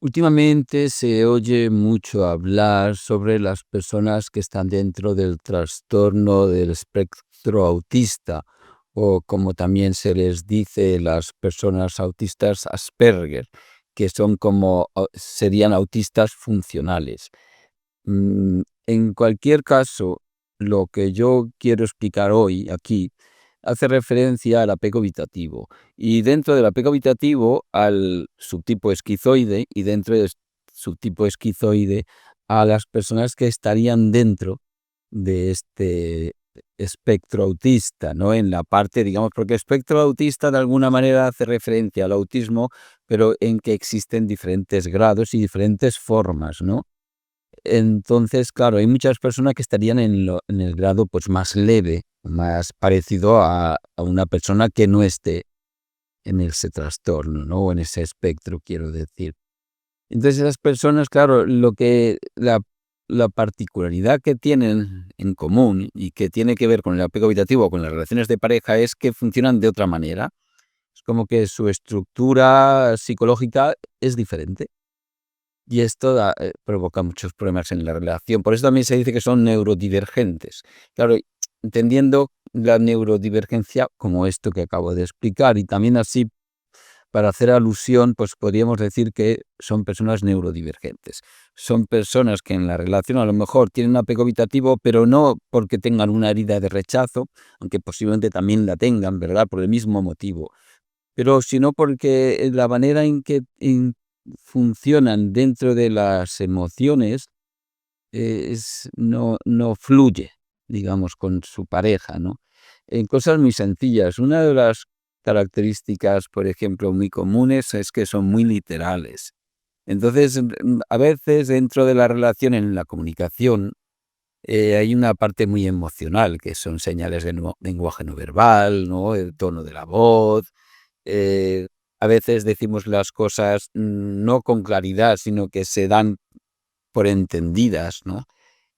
Últimamente se oye mucho hablar sobre las personas que están dentro del trastorno del espectro autista, o como también se les dice, las personas autistas Asperger, que son serían autistas funcionales. En cualquier caso, lo que yo quiero explicar hoy aquí hace referencia al apego evitativo, y dentro del apego evitativo al subtipo esquizoide, y dentro del subtipo esquizoide a las personas que estarían dentro de este espectro autista, ¿no? En la parte, digamos, porque espectro autista de alguna manera hace referencia al autismo, pero en que existen diferentes grados y diferentes formas, ¿no? Entonces, claro, hay muchas personas que estarían en el grado, pues, más leve, más parecido a una persona que no esté en ese trastorno, ¿no? O en ese espectro, quiero decir. Entonces, esas personas, claro, la particularidad que tienen en común y que tiene que ver con el apego evitativo o con las relaciones de pareja es que funcionan de otra manera. Es como que su estructura psicológica es diferente. Y esto provoca muchos problemas en la relación. Por eso también se dice que son neurodivergentes. Claro, entendiendo la neurodivergencia como esto que acabo de explicar, y también así, para hacer alusión, pues podríamos decir que son personas neurodivergentes. Son personas que en la relación a lo mejor tienen un apego evitativo, pero no porque tengan una herida de rechazo, aunque posiblemente también la tengan, ¿verdad? Por el mismo motivo, pero sino porque la manera en que funcionan dentro de las emociones no fluye, digamos, con su pareja, ¿no? En cosas muy sencillas. Una de las características, por ejemplo, muy comunes es que son muy literales. Entonces, a veces dentro de la relación, en la comunicación, hay una parte muy emocional, que son señales de lenguaje no verbal, ¿no? El tono de la voz. eh, a veces decimos las cosas no con claridad, sino que se dan por entendidas, ¿no?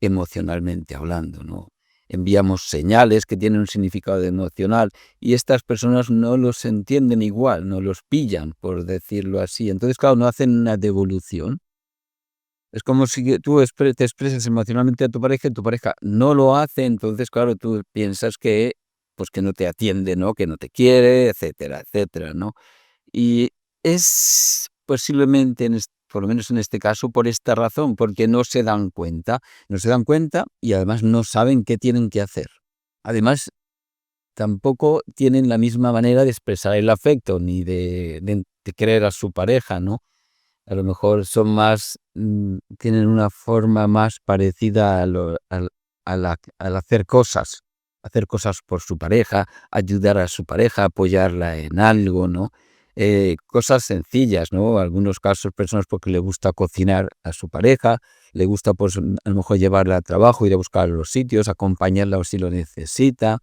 Emocionalmente hablando, ¿no? Enviamos señales que tienen un significado emocional y estas personas no los entienden igual, no los pillan, por decirlo así. Entonces, claro, no hacen una devolución. Es como si tú te expresas emocionalmente a tu pareja y tu pareja no lo hace, entonces, claro, tú piensas que, pues, que no te atiende, ¿no? Que no te quiere, etcétera, etcétera, ¿no? Y es posiblemente, por lo menos en este caso, por esta razón, porque no se dan cuenta y además no saben qué tienen que hacer. Además, tampoco tienen la misma manera de expresar el afecto ni de querer a su pareja, ¿no? A lo mejor son más, tienen una forma más parecida al hacer cosas por su pareja, ayudar a su pareja, apoyarla en algo, ¿no? Cosas sencillas, ¿no? Algunos casos, personas porque le gusta cocinar a su pareja, le gusta, pues, a lo mejor llevarla al trabajo, ir a buscar a los sitios, acompañarla si lo necesita,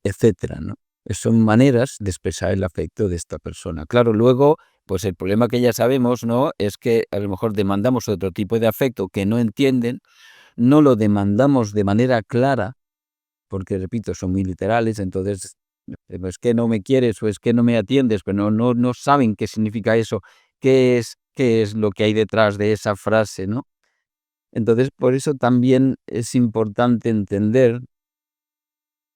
etcétera, ¿no? Son maneras de expresar el afecto de esta persona. Claro, luego, pues el problema que ya sabemos, ¿no? Es que a lo mejor demandamos otro tipo de afecto que no entienden, no lo demandamos de manera clara, porque repito, son muy literales, entonces, es que no me quieres o es que no me atiendes, pero no saben qué significa eso, qué es lo que hay detrás de esa frase, ¿no? Entonces, por eso también es importante entender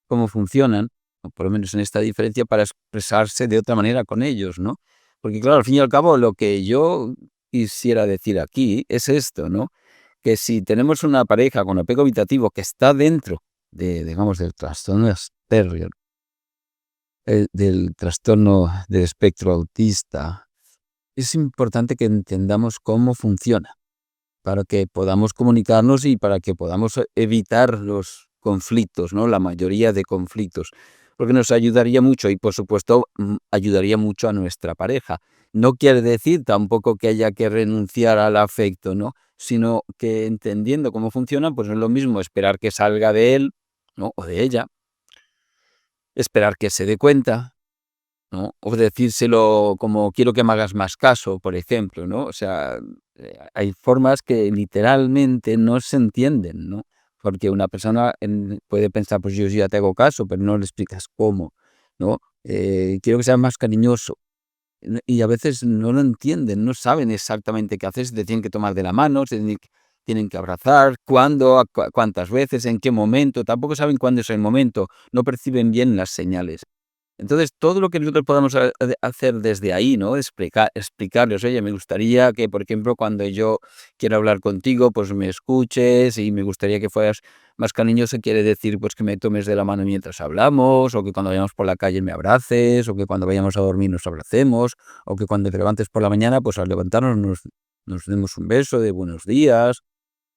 cómo funcionan, o por lo menos en esta diferencia, para expresarse de otra manera con ellos, ¿no? Porque claro, al fin y al cabo, lo que yo quisiera decir aquí es esto, ¿no? Que si tenemos una pareja con apego evitativo que está dentro digamos, del trastorno de Asperger, del trastorno del espectro autista, es importante que entendamos cómo funciona, para que podamos comunicarnos y para que podamos evitar los conflictos, ¿no? La mayoría de conflictos, porque nos ayudaría mucho y, por supuesto, ayudaría mucho a nuestra pareja. No quiere decir tampoco que haya que renunciar al afecto, ¿no? Sino que entendiendo cómo funciona, pues no es lo mismo esperar que salga de él, ¿no? O de ella, esperar que se dé cuenta, ¿no? O decírselo como quiero que me hagas más caso, por ejemplo, ¿no? O sea, hay formas que literalmente no se entienden, ¿no? Porque una persona puede pensar, pues yo ya te hago caso, pero no le explicas cómo, ¿no? Quiero que seas más cariñoso. y a veces no lo entienden, no saben exactamente qué hacer, si te tienen que tomar de la mano, si tienen que abrazar, cuándo, cuántas veces, en qué momento, tampoco saben cuándo es el momento, no perciben bien las señales. Entonces, todo lo que nosotros podamos hacer desde ahí, ¿no? Explicarles, oye, me gustaría que, por ejemplo, cuando yo quiero hablar contigo, pues me escuches y me gustaría que fueras más cariñoso, quiere decir pues que me tomes de la mano mientras hablamos, o que cuando vayamos por la calle me abraces, o que cuando vayamos a dormir nos abracemos, o que cuando te levantes por la mañana, pues al levantarnos nos demos un beso de buenos días,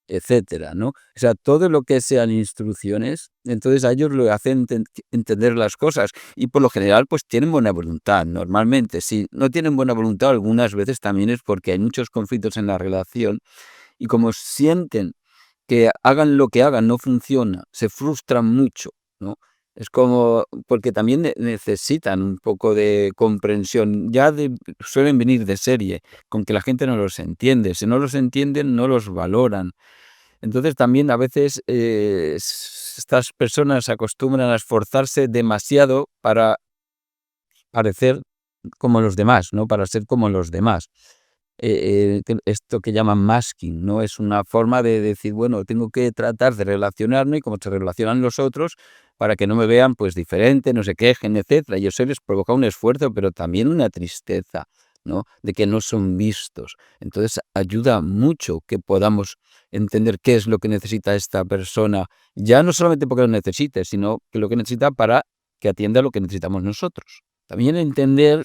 etcétera, ¿no? O sea, todo lo que sean instrucciones, entonces a ellos lo hacen entender las cosas y por lo general pues tienen buena voluntad, normalmente. Si no tienen buena voluntad, algunas veces también es porque hay muchos conflictos en la relación y como sienten que hagan lo que hagan no funciona, se frustran mucho, ¿no? Es como porque también necesitan un poco de comprensión, suelen venir de serie, con que la gente no los entiende, si no los entienden no los valoran. Entonces también a veces estas personas se acostumbran a esforzarse demasiado para parecer como los demás, ¿no? Para ser como los demás. Esto que llaman masking, ¿no? Es una forma de decir, bueno, tengo que tratar de relacionarme y como se relacionan los otros para que no me vean pues diferente, no se quejen, etcétera. Y eso les provoca un esfuerzo, pero también una tristeza, ¿no? De que no son vistos. Entonces ayuda mucho que podamos entender qué es lo que necesita esta persona, ya no solamente porque lo necesite, sino que lo que necesita para que atienda lo que necesitamos nosotros. También entender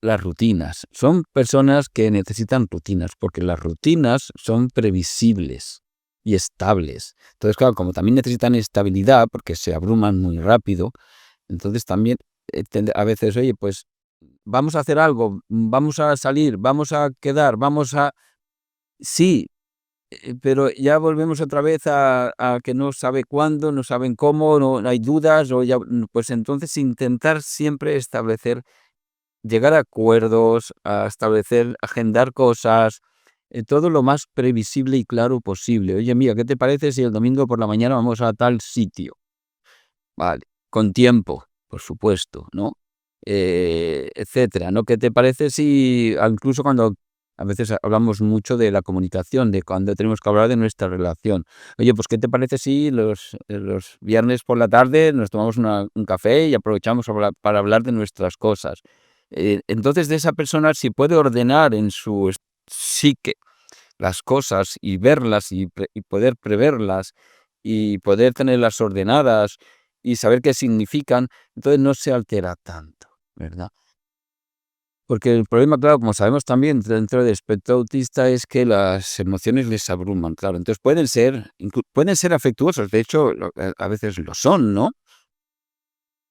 las rutinas. Son personas que necesitan rutinas, porque las rutinas son previsibles y estables. Entonces, claro, como también necesitan estabilidad, porque se abruman muy rápido, entonces también a veces, oye, pues vamos a hacer algo, vamos a salir, vamos a quedar, vamos a... Sí, pero ya volvemos otra vez a que no sabe cuándo, no saben cómo, no hay dudas, o ya, pues entonces intentar siempre establecer llegar a acuerdos, a establecer, agendar cosas, todo lo más previsible y claro posible. Oye, mira, ¿qué te parece si el domingo por la mañana vamos a tal sitio? Vale, con tiempo, por supuesto, ¿no? Etcétera, ¿no? ¿Qué te parece si, incluso cuando a veces hablamos mucho de la comunicación, de cuando tenemos que hablar de nuestra relación? Oye, pues ¿qué te parece si los viernes por la tarde nos tomamos un café y aprovechamos para hablar de nuestras cosas? Entonces, de esa persona, si puede ordenar en su psique las cosas y verlas y poder preverlas y poder tenerlas ordenadas y saber qué significan, entonces no se altera tanto, ¿verdad? Porque el problema, claro, como sabemos también dentro del espectro autista, es que las emociones les abruman, claro. Entonces pueden ser afectuosos, de hecho, a veces lo son, ¿no?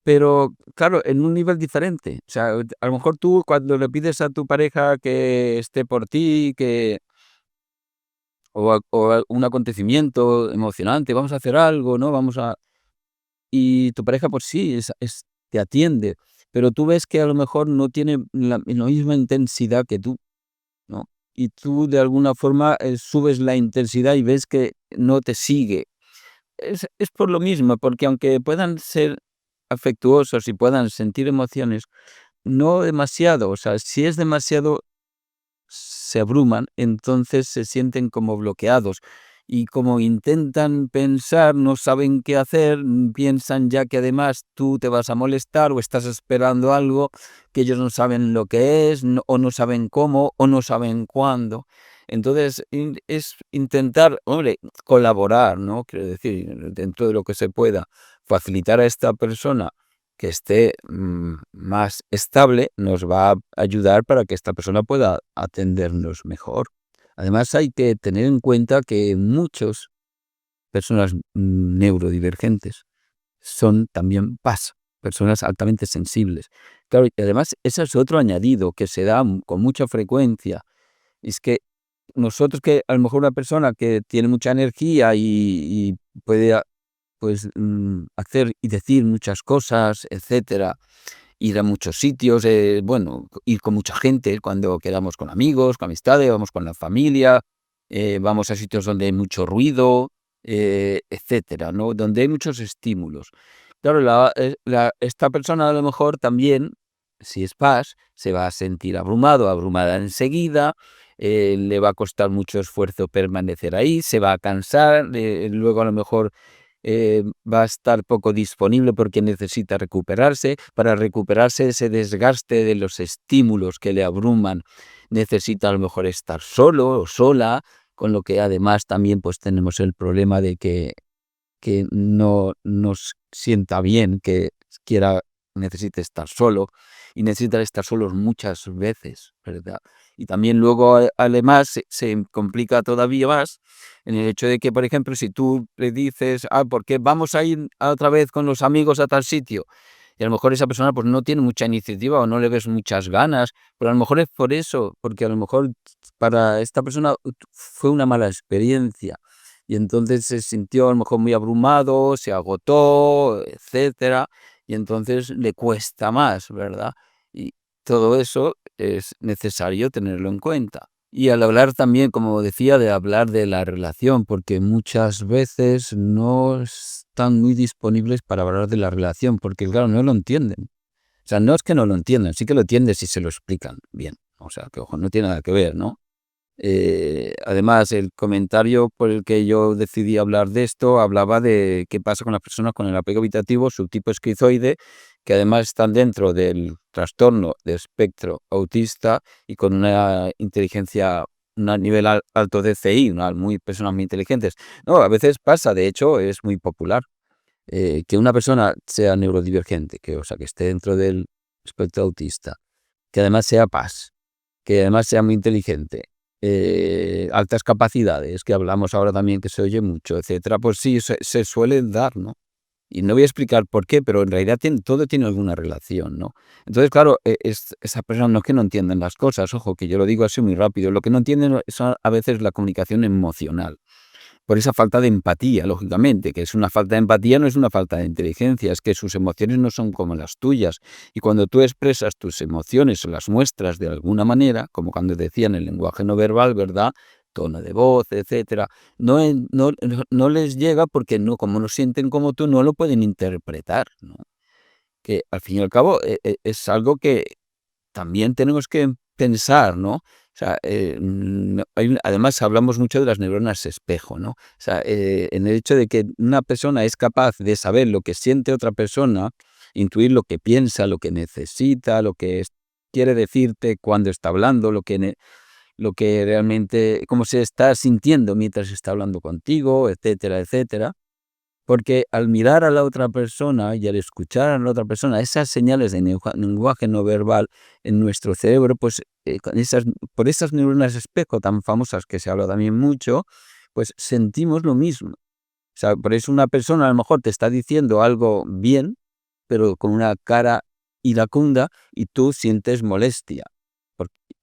Pero claro, en un nivel diferente. O sea, a lo mejor tú cuando le pides a tu pareja que esté por ti, un acontecimiento emocionante, vamos a hacer algo, ¿no? Y tu pareja, pues sí, te atiende, pero tú ves que a lo mejor no tiene la misma intensidad que tú, ¿no? Y tú de alguna forma subes la intensidad y ves que no te sigue. Es por lo mismo, porque aunque puedan ser afectuosos y puedan sentir emociones, no demasiado, o sea, si es demasiado se abruman, entonces se sienten como bloqueados y como intentan pensar, no saben qué hacer, piensan ya que además tú te vas a molestar o estás esperando algo que ellos no saben lo que es, o no saben cómo, o no saben cuándo. Entonces es intentar, hombre, colaborar, ¿no? Quiero decir, dentro de lo que se pueda, facilitar a esta persona que esté más estable, nos va a ayudar para que esta persona pueda atendernos mejor. Además, hay que tener en cuenta que muchas personas neurodivergentes son también personas altamente sensibles. Claro, y además, ese es otro añadido que se da con mucha frecuencia. Es que nosotros que a lo mejor una persona que tiene mucha energía y puede pues hacer y decir muchas cosas, etcétera, ir a muchos sitios, bueno, ir con mucha gente cuando quedamos con amigos, con amistades, vamos con la familia, vamos a sitios donde hay mucho ruido, etcétera, ¿no? Donde hay muchos estímulos. Claro, esta persona a lo mejor también Si es paz, se va a sentir abrumado, abrumada enseguida, le va a costar mucho esfuerzo permanecer ahí, se va a cansar, luego a lo mejor va a estar poco disponible porque necesita recuperarse. Para recuperarse ese desgaste de los estímulos que le abruman, necesita a lo mejor estar solo o sola, con lo que además también pues tenemos el problema de que no nos sienta bien, que necesite estar solo y necesita estar solos muchas veces, ¿verdad? Y también luego además se complica todavía más en el hecho de que, por ejemplo, si tú le dices, ¿por qué vamos a ir otra vez con los amigos a tal sitio? Y a lo mejor esa persona pues no tiene mucha iniciativa o no le ves muchas ganas, pero a lo mejor es por eso, porque a lo mejor para esta persona fue una mala experiencia. Y entonces se sintió a lo mejor muy abrumado, se agotó, etcétera, y entonces le cuesta más, ¿verdad? Y todo eso es necesario tenerlo en cuenta. Y al hablar también, como decía, de hablar de la relación, porque muchas veces no están muy disponibles para hablar de la relación, porque claro, no lo entienden. O sea, no es que no lo entiendan, sí que lo entienden si se lo explican bien. O sea, que ojo, no tiene nada que ver, ¿no? Además, el comentario por el que yo decidí hablar de esto hablaba de qué pasa con las personas con el apego evitativo subtipo esquizoide, que además están dentro del trastorno de espectro autista y con una inteligencia, un nivel alto de CI, personas muy inteligentes. No, a veces pasa, de hecho, es muy popular que una persona sea neurodivergente, o sea, que esté dentro del espectro autista, que además sea paz, que además sea muy inteligente, altas capacidades, que hablamos ahora también que se oye mucho, etcétera, pues sí, se suelen dar, ¿no? Y no voy a explicar por qué, pero en realidad todo tiene alguna relación, ¿no? Entonces, claro, esa persona no es que no entiendan las cosas, ojo, que yo lo digo así muy rápido, lo que no entienden es a veces la comunicación emocional. Por esa falta de empatía, lógicamente, que es una falta de empatía, no es una falta de inteligencia, es que sus emociones no son como las tuyas. Y cuando tú expresas tus emociones o las muestras de alguna manera, como cuando decían el lenguaje no verbal, ¿verdad? Tono de voz, etcétera, no les llega porque no, como no sienten como tú, no lo pueden interpretar, ¿no? Que al fin y al cabo es algo que también tenemos que pensar, ¿no? O sea, además hablamos mucho de las neuronas espejo, ¿no? O sea, en el hecho de que una persona es capaz de saber lo que siente otra persona, intuir lo que piensa, lo que necesita, quiere decirte cuando está hablando, lo que realmente, cómo se está sintiendo mientras está hablando contigo, etcétera, etcétera. Porque al mirar a la otra persona y al escuchar a la otra persona, esas señales de lenguaje no verbal en nuestro cerebro, pues por esas neuronas espejo tan famosas que se habla también mucho, pues sentimos lo mismo. O sea, por eso una persona a lo mejor te está diciendo algo bien, pero con una cara iracunda y tú sientes molestia.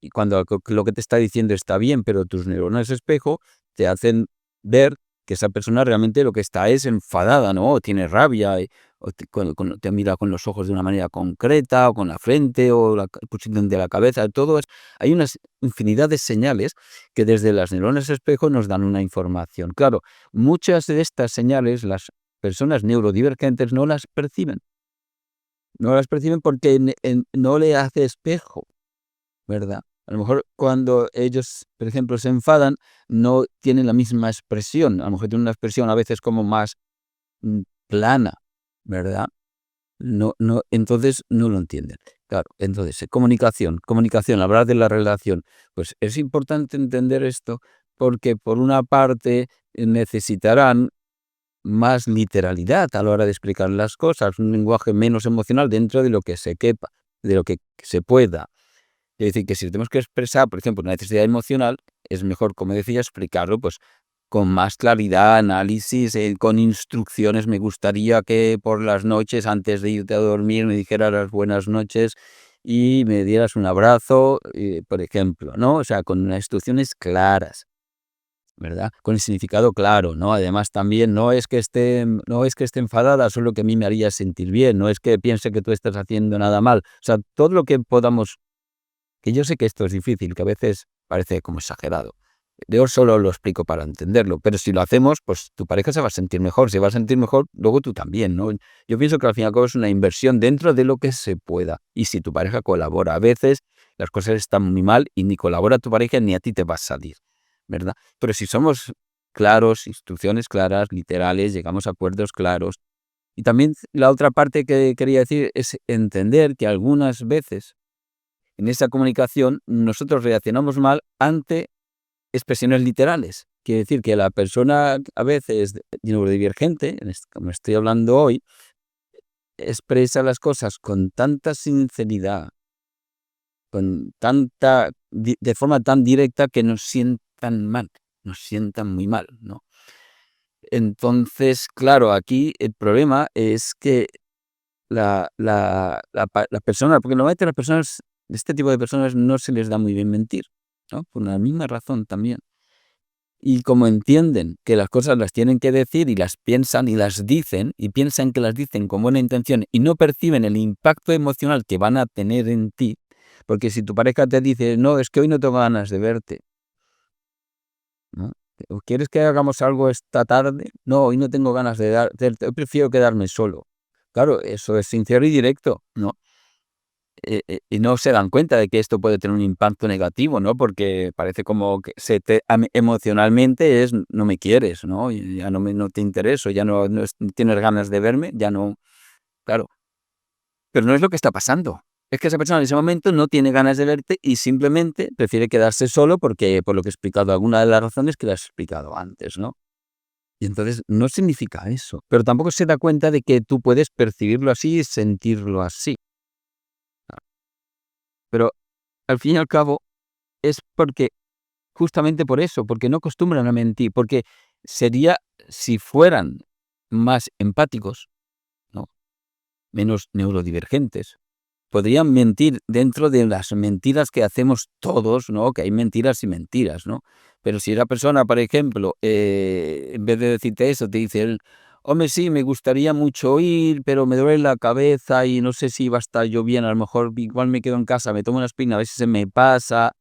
Y cuando lo que te está diciendo está bien, pero tus neuronas espejo te hacen ver que esa persona realmente lo que está es enfadada, ¿no? O tiene rabia, o te mira con los ojos de una manera concreta, o con la frente, o la posición de la cabeza, hay una infinidad de señales que desde las neuronas espejo nos dan una información. Claro, muchas de estas señales las personas neurodivergentes no las perciben porque no le hace espejo, ¿verdad? A lo mejor cuando ellos, por ejemplo, se enfadan, no tienen la misma expresión. A lo mejor tienen una expresión a veces como más plana, ¿verdad? Entonces no lo entienden. Claro, entonces, comunicación, hablar de la relación. Pues es importante entender esto porque por una parte necesitarán más literalidad a la hora de explicar las cosas, un lenguaje menos emocional dentro de lo que se quepa, de lo que se pueda. Es decir, que si tenemos que expresar, por ejemplo, una necesidad emocional, es mejor, como decía, explicarlo pues, con más claridad, análisis, con instrucciones. Me gustaría que por las noches, antes de irte a dormir, me dijeras las buenas noches y me dieras un abrazo, por ejemplo, ¿no? O sea, con unas instrucciones claras, ¿verdad? Con el significado claro, ¿no? Además también no es que esté enfadada, solo que a mí me haría sentir bien, no es que piense que tú estás haciendo nada mal. O sea, todo lo que podamos, que yo sé que esto es difícil, que a veces parece como exagerado, Yo solo lo explico para entenderlo, pero si lo hacemos, pues tu pareja se va a sentir mejor. Si va a sentir mejor, luego tú también, ¿no? Yo pienso que al fin y al cabo es una inversión dentro de lo que se pueda. Y si tu pareja colabora, a veces las cosas están muy mal y ni colabora tu pareja ni a ti te va a salir, ¿verdad? Pero si somos claros, instrucciones claras, literales, llegamos a acuerdos claros. Y también la otra parte que quería decir es entender que algunas veces en esa comunicación nosotros reaccionamos mal ante expresiones literales. Quiere decir que la persona a veces neurodivergente, como estoy hablando hoy, expresa las cosas con tanta sinceridad, de forma tan directa que nos sientan mal, nos sientan muy mal, ¿no? Entonces, claro, aquí el problema es que la persona, porque normalmente las personas, este tipo de personas no se les da muy bien mentir, ¿no? Por la misma razón también. Y como entienden que las cosas las tienen que decir y las piensan y las dicen, y piensan que las dicen con buena intención y no perciben el impacto emocional que van a tener en ti, porque si tu pareja te dice, no, es que hoy no tengo ganas de verte, ¿no? ¿O quieres que hagamos algo esta tarde? No, hoy no tengo ganas de verte, hoy prefiero quedarme solo. Claro, eso es sincero y directo, ¿no? Y no se dan cuenta de que esto puede tener un impacto negativo, ¿no? Porque parece como que emocionalmente es no me quieres, ¿no? Y ya no te intereso, ya no tienes ganas de verme, ya no, claro. Pero no es lo que está pasando. Es que esa persona en ese momento no tiene ganas de verte y simplemente prefiere quedarse solo porque, por lo que he explicado, alguna de las razones que las he explicado antes, ¿no? Y entonces no significa eso, pero tampoco se da cuenta de que tú puedes percibirlo así y sentirlo así. Pero al fin y al cabo es porque justamente por eso, porque no acostumbran a mentir, porque sería, si fueran más empáticos, ¿no? Menos neurodivergentes, podrían mentir dentro de las mentiras que hacemos todos, ¿no? Que hay mentiras y mentiras, ¿no? Pero si la persona, por ejemplo, en vez de decirte eso, te dice, hombre, sí, me gustaría mucho ir, pero me duele la cabeza y no sé si va a estar yo bien, a lo mejor igual me quedo en casa, me tomo una aspirina, a ver si se me pasa.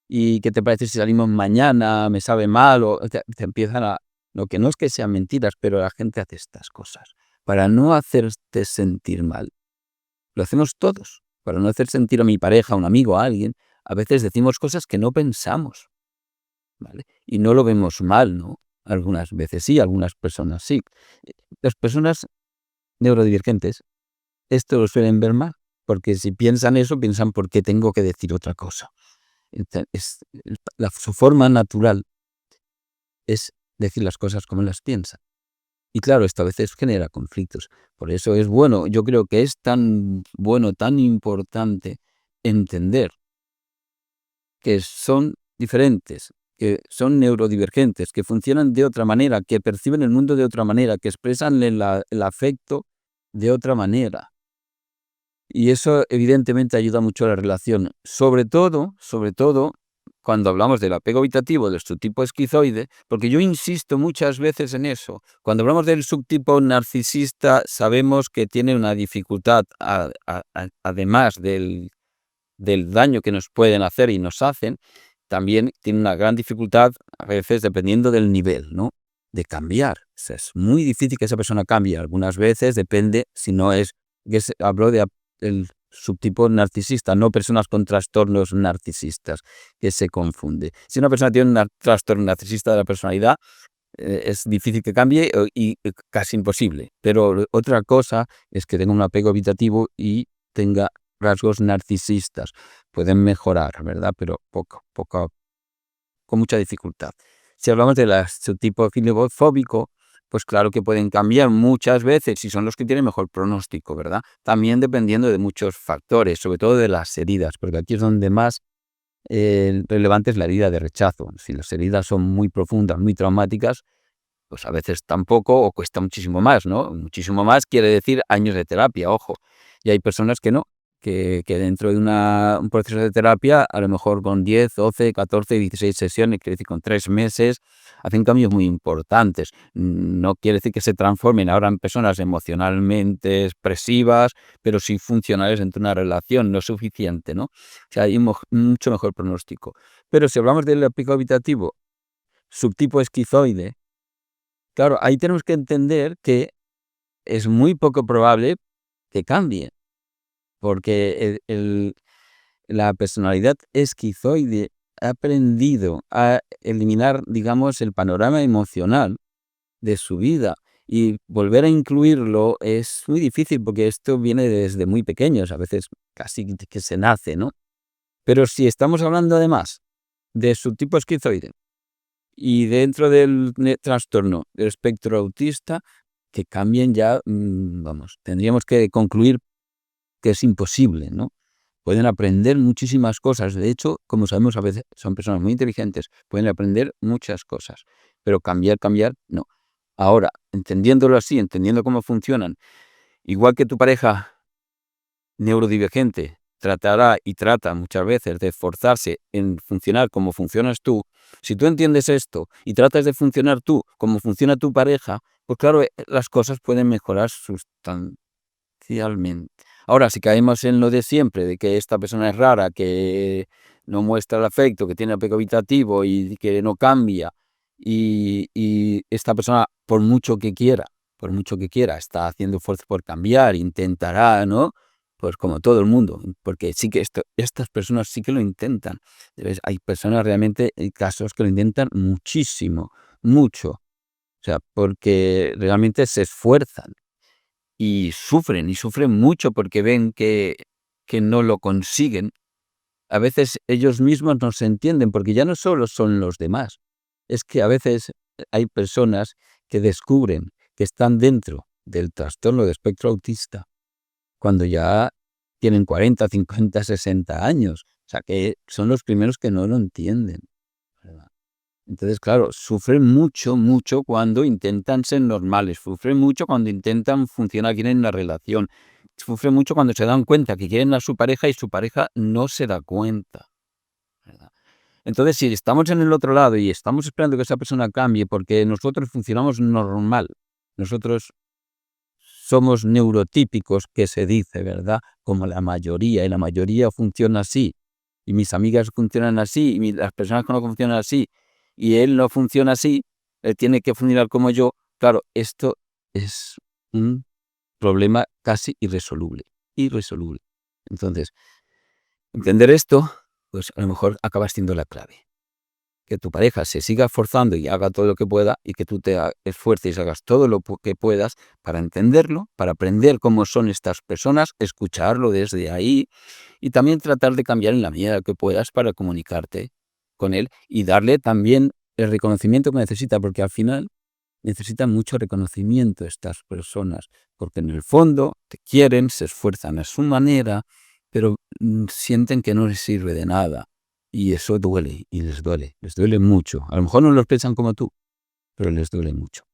¿Y qué te parece si salimos mañana? Me sabe mal, o te empiezan a... Lo que no es que sean mentiras, pero la gente hace estas cosas para no hacerte sentir mal. Lo hacemos todos, para no hacer sentir a mi pareja, a un amigo, a alguien. A veces decimos cosas que no pensamos, ¿vale? Y no lo vemos mal, ¿no? Algunas veces sí, algunas personas sí. Las personas neurodivergentes esto lo suelen ver mal, porque si piensan eso, piensan por qué tengo que decir otra cosa. Su forma natural es decir las cosas como las piensa. Y claro, esto a veces genera conflictos. Por eso es bueno, yo creo que es tan bueno, tan importante entender que son diferentes, que son neurodivergentes, que funcionan de otra manera, que perciben el mundo de otra manera, que expresan el afecto de otra manera. Y eso evidentemente ayuda mucho a la relación, sobre todo, cuando hablamos del apego evitativo del subtipo esquizoide, porque yo insisto muchas veces en eso. Cuando hablamos del subtipo narcisista, sabemos que tiene una dificultad, además del daño que nos pueden hacer y nos hacen, también tiene una gran dificultad, a veces, dependiendo del nivel, ¿no? De cambiar. O sea, es muy difícil que esa persona cambie. Algunas veces depende, si no es, hablo del subtipo narcisista, no personas con trastornos narcisistas, que se confunde. Si una persona tiene un trastorno narcisista de la personalidad, es difícil que cambie y casi imposible. Pero otra cosa es que tenga un apego evitativo y tenga rasgos narcisistas. Pueden mejorar, ¿verdad? Pero con mucha dificultad. Si hablamos del subtipo filofóbico, pues claro que pueden cambiar muchas veces y son los que tienen mejor pronóstico, ¿verdad? También dependiendo de muchos factores, sobre todo de las heridas, porque aquí es donde más relevante es la herida de rechazo. Si las heridas son muy profundas, muy traumáticas, pues a veces tampoco o cuesta muchísimo más, ¿no? Muchísimo más quiere decir años de terapia, ojo. Y hay personas que no, que dentro de un proceso de terapia, a lo mejor con 10, 12, 14, 16 sesiones, quiere decir con 3 meses, hacen cambios muy importantes. No quiere decir que se transformen ahora en personas emocionalmente expresivas, pero sí funcionales entre una relación, no es suficiente, ¿no? O sea, hay mucho mejor pronóstico. Pero si hablamos del apego habitativo, subtipo esquizoide, claro, ahí tenemos que entender que es muy poco probable que cambie, porque la personalidad esquizoide ha aprendido a eliminar, digamos, el panorama emocional de su vida, y volver a incluirlo es muy difícil porque esto viene desde muy pequeños, a veces casi que se nace, ¿no? Pero si estamos hablando además de subtipo esquizoide y dentro del trastorno del espectro autista, que cambien ya, vamos, tendríamos que concluir que es imposible, ¿no? Pueden aprender muchísimas cosas. De hecho, como sabemos, a veces son personas muy inteligentes, pueden aprender muchas cosas, pero cambiar, no. Ahora, entendiéndolo así, entendiendo cómo funcionan, igual que tu pareja neurodivergente tratará y trata muchas veces de esforzarse en funcionar como funcionas tú, si tú entiendes esto y tratas de funcionar tú como funciona tu pareja, pues claro, las cosas pueden mejorar sustancialmente. Ahora, si caemos en lo de siempre, de que esta persona es rara, que no muestra el afecto, que tiene apego evitativo y que no cambia, y esta persona, por mucho que quiera, está haciendo esfuerzo por cambiar, intentará, ¿no? Pues como todo el mundo, porque sí que estas personas sí que lo intentan. Hay personas realmente, hay casos que lo intentan muchísimo, mucho. O sea, porque realmente se esfuerzan y sufren mucho porque ven que no lo consiguen. A veces ellos mismos no se entienden, porque ya no solo son los demás, es que a veces hay personas que descubren que están dentro del trastorno de espectro autista cuando ya tienen 40, 50, 60 años. O sea, que son los primeros que no lo entienden, ¿verdad? Entonces, claro, sufren mucho, mucho cuando intentan ser normales, sufren mucho cuando intentan funcionar bien en la relación, sufren mucho cuando se dan cuenta que quieren a su pareja y su pareja no se da cuenta, ¿verdad? Entonces, si estamos en el otro lado y estamos esperando que esa persona cambie porque nosotros funcionamos normal, nosotros somos neurotípicos, que se dice, ¿verdad? Como la mayoría, y la mayoría funciona así, y mis amigas funcionan así, y las personas que no funcionan así, y él no funciona así, él tiene que funcionar como yo. Claro, esto es un problema casi irresoluble, irresoluble. Entonces, entender esto, pues a lo mejor acaba siendo la clave. Que tu pareja se siga esforzando y haga todo lo que pueda, y que tú te esfuerces y hagas todo lo que puedas para entenderlo, para aprender cómo son estas personas, escucharlo desde ahí y también tratar de cambiar en la medida que puedas para comunicarte con él y darle también el reconocimiento que necesita, porque al final necesitan mucho reconocimiento estas personas, porque en el fondo te quieren, se esfuerzan a su manera, pero sienten que no les sirve de nada. Y eso duele, y les duele mucho. A lo mejor no lo piensan como tú, pero les duele mucho.